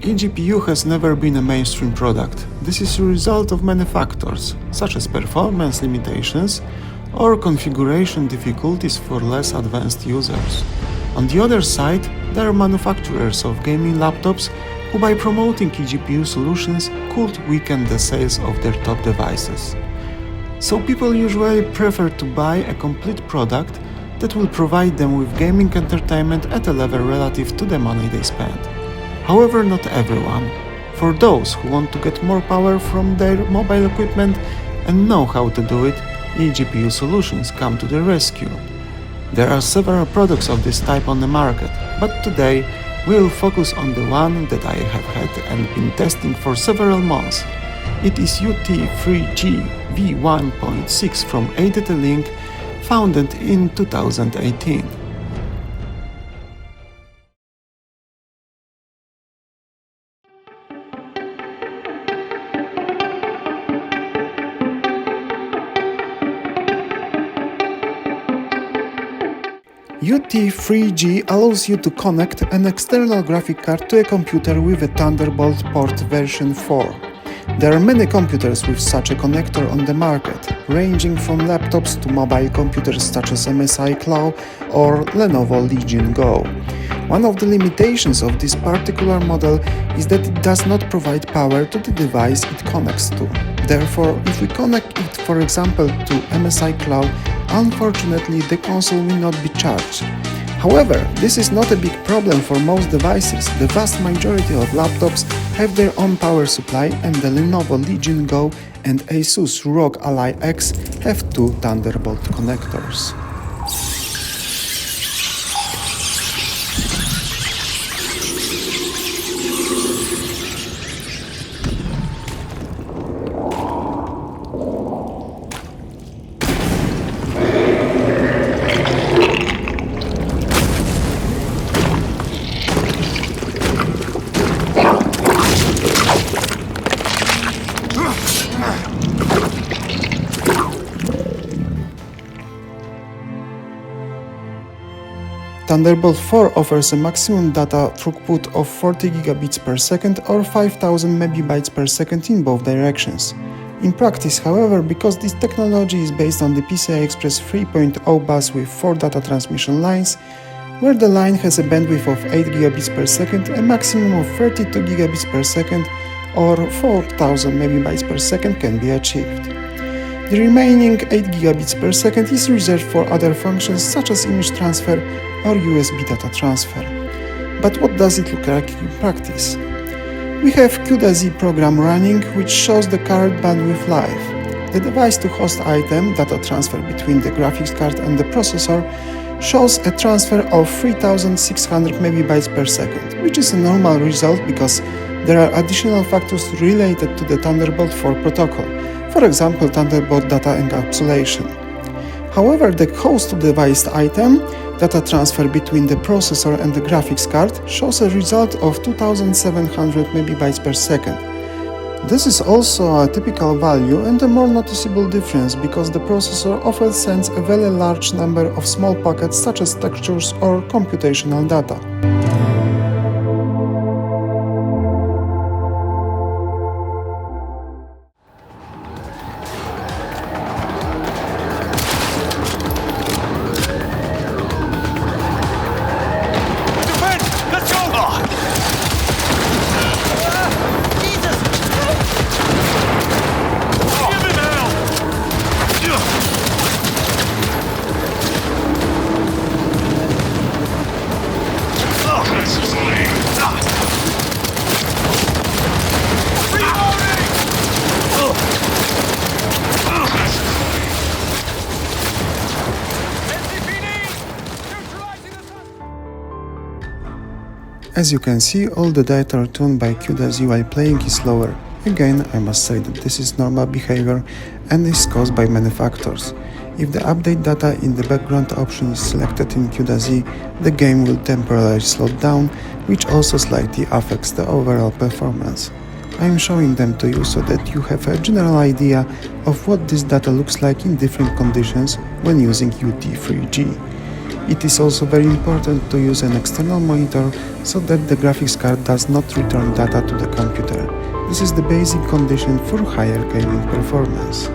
eGPU has never been a mainstream product. This is a result of many factors, such as performance limitations or configuration difficulties for less advanced users. On the other side, there are manufacturers of gaming laptops who, by promoting eGPU solutions, could weaken the sales of their top devices. So people usually prefer to buy a complete product that will provide them with gaming entertainment at a level relative to the money they spend. However, not everyone. For those who want to get more power from their mobile equipment and know how to do it, eGPU solutions come to the rescue. There are several products of this type on the market, but today we will focus on the one that I have had and been testing for several months. It is UT3G V1.6 from ADT-Link, founded in 2018. UT3G allows you to connect an external graphic card to a computer with a Thunderbolt port version 4. There are many computers with such a connector on the market, ranging from laptops to mobile computers such as MSI Claw or Lenovo Legion Go. One of the limitations of this particular model is that it does not provide power to the device it connects to. Therefore, if we connect it, for example, to MSI Claw, unfortunately the console will not be charged. However, this is not a big problem for most devices. The vast majority of laptops have their own power supply, and the Lenovo Legion Go and Asus ROG Ally X have two Thunderbolt connectors. Thunderbolt 4 offers a maximum data throughput of 40 gigabits per second or 5000 megabytes per second in both directions. In practice, however, because this technology is based on the PCI Express 3.0 bus with 4 data transmission lines, where the line has a bandwidth of 8 gigabits per second, a maximum of 32 gigabits per second or 4000 megabytes per second can be achieved. The remaining 8 gigabits per second is reserved for other functions such as image transfer or USB data transfer. But what does it look like in practice? We have CUDA-Z program running, which shows the card bandwidth live. The device-to-host item, data transfer between the graphics card and the processor, shows a transfer of 3600 megabytes per second, which is a normal result because there are additional factors related to the Thunderbolt 4 protocol, for example Thunderbolt data encapsulation. However, the host-to-device item, data transfer between the processor and the graphics card, shows a result of 2700 megabytes per second. This is also a typical value and a more noticeable difference because the processor often sends a very large number of small packets such as textures or computational data. As you can see, all the data returned by CUDA-Z while playing is slower. Again, I must say that this is normal behavior and is caused by many factors. If the update data in the background option is selected in CUDA-Z, the game will temporarily slow down, which also slightly affects the overall performance. I am showing them to you so that you have a general idea of what this data looks like in different conditions when using UT3G. It is also very important to use an external monitor so that the graphics card does not return data to the computer. This is the basic condition for higher gaming performance.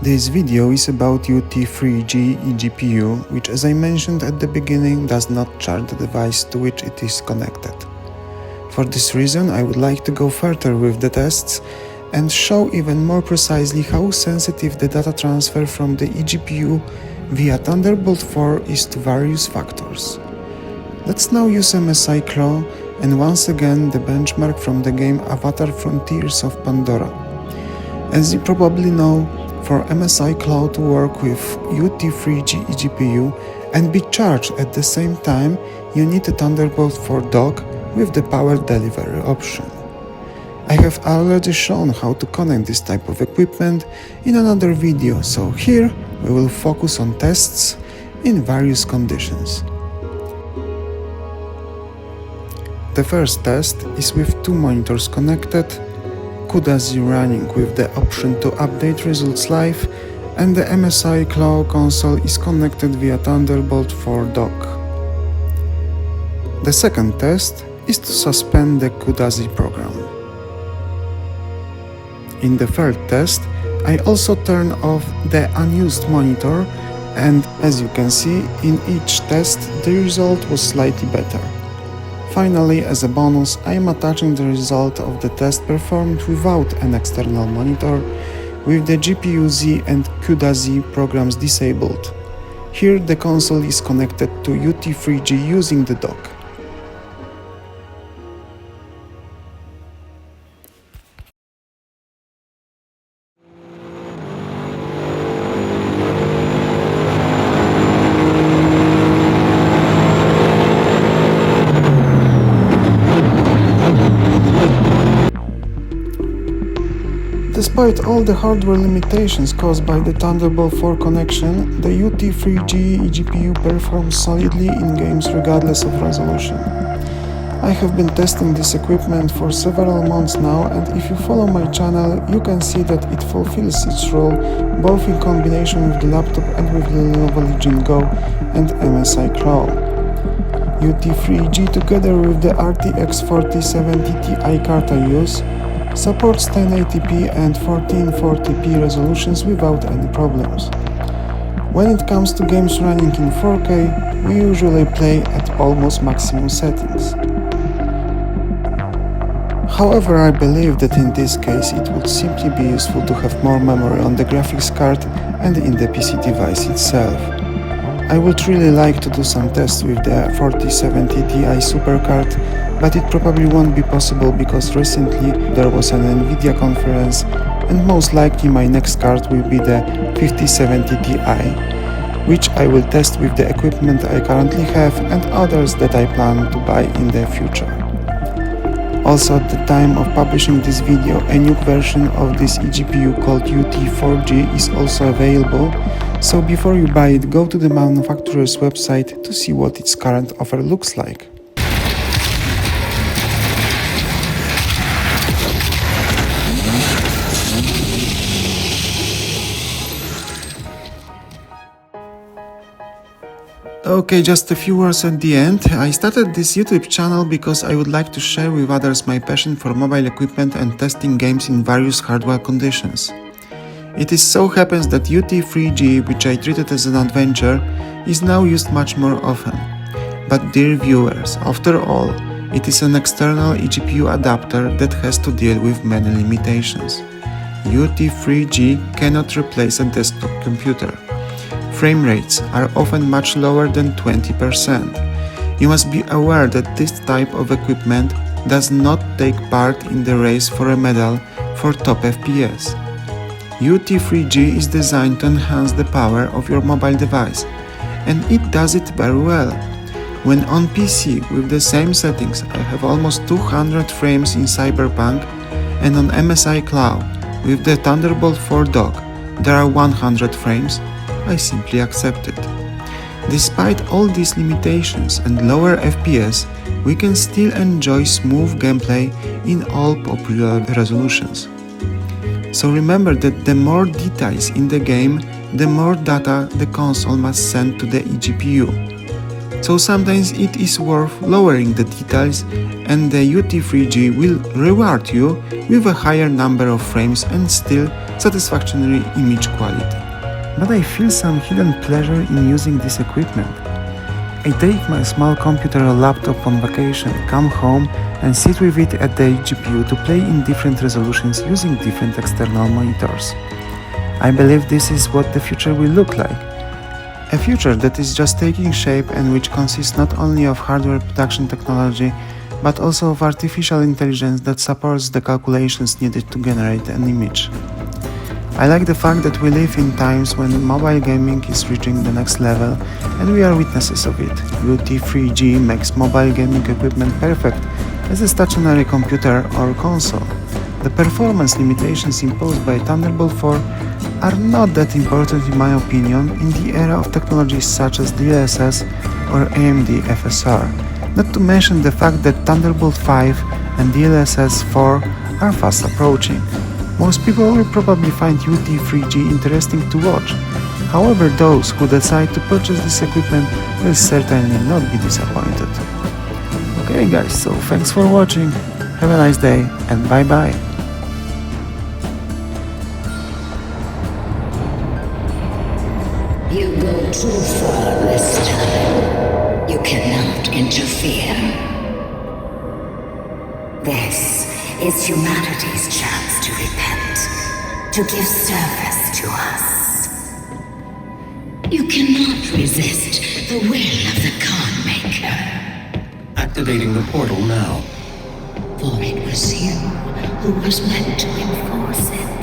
This video is about UT3G eGPU, which, as I mentioned at the beginning, does not charge the device to which it is connected. For this reason, I would like to go further with the tests and show even more precisely how sensitive the data transfer from the eGPU via Thunderbolt 4 is to various factors. Let's now use MSI Claw and once again the benchmark from the game Avatar Frontiers of Pandora. As you probably know, for MSI Claw to work with UT3G eGPU and be charged at the same time, you need a Thunderbolt 4 dock with the power delivery option. I have already shown how to connect this type of equipment in another video, so here we will focus on tests in various conditions. The first test is with two monitors connected, CUDA-Z running with the option to update results live, and the MSI Claw console is connected via Thunderbolt 4 dock. The second test is to suspend the CUDA-Z program. In the third test, I also turn off the unused monitor, and as you can see, in each test the result was slightly better. Finally, as a bonus, I am attaching the result of the test performed without an external monitor, with the GPU-Z and CUDA-Z programs disabled. Here the console is connected to UT3G using the dock. Despite all the hardware limitations caused by the Thunderbolt 4 connection, the UT3G eGPU performs solidly in games regardless of resolution. I have been testing this equipment for several months now, and if you follow my channel, you can see that it fulfills its role both in combination with the laptop and with the Lenovo Legion Go and MSI Claw. UT3G together with the RTX 4070 Ti card I use supports 1080p and 1440p resolutions without any problems. When it comes to games running in 4K, we usually play at almost maximum settings. However, I believe that in this case it would simply be useful to have more memory on the graphics card and in the PC device itself. I would really like to do some tests with the 4070 Ti supercard, but it probably won't be possible because recently there was an Nvidia conference and most likely my next card will be the 5070 Ti, which I will test with the equipment I currently have and others that I plan to buy in the future. Also, at the time of publishing this video, a new version of this eGPU called UT4G is also available, so before you buy it, go to the manufacturer's website to see what its current offer looks like. Okay, just a few words at the end. I started this YouTube channel because I would like to share with others my passion for mobile equipment and testing games in various hardware conditions. It so happens that UT3G, which I treated as an adventure, is now used much more often. But dear viewers, after all, it is an external eGPU adapter that has to deal with many limitations. UT3G cannot replace a desktop computer. Frame rates are often much lower than 20%. You must be aware that this type of equipment does not take part in the race for a medal for top FPS. UT3G is designed to enhance the power of your mobile device, and it does it very well. When on PC with the same settings I have almost 200 frames in Cyberpunk, and on MSI Cloud with the Thunderbolt 4 dock there are 100 frames, I simply accept it. Despite all these limitations and lower FPS, we can still enjoy smooth gameplay in all popular resolutions. So remember that the more details in the game, the more data the console must send to the eGPU. So sometimes it is worth lowering the details, and the UT3G will reward you with a higher number of frames and still satisfactory image quality. But I feel some hidden pleasure in using this equipment. I take my small computer or laptop on vacation, come home and sit with it at the eGPU to play in different resolutions using different external monitors. I believe this is what the future will look like. A future that is just taking shape and which consists not only of hardware production technology, but also of artificial intelligence that supports the calculations needed to generate an image. I like the fact that we live in times when mobile gaming is reaching the next level, and we are witnesses of it. UT3G makes mobile gaming equipment perfect as a stationary computer or console. The performance limitations imposed by Thunderbolt 4 are not that important in my opinion in the era of technologies such as DLSS or AMD FSR, not to mention the fact that Thunderbolt 5 and DLSS 4 are fast approaching. Most people will probably find UT3G interesting to watch. However, those who decide to purchase this equipment will certainly not be disappointed. Okay guys, so thanks for watching, have a nice day and bye bye. You go too far this time. You cannot interfere. This is humanity's chance to repent, to give service to us. You cannot resist the will of the Khan Maker. Activating the portal now. For it was you who was meant to enforce it.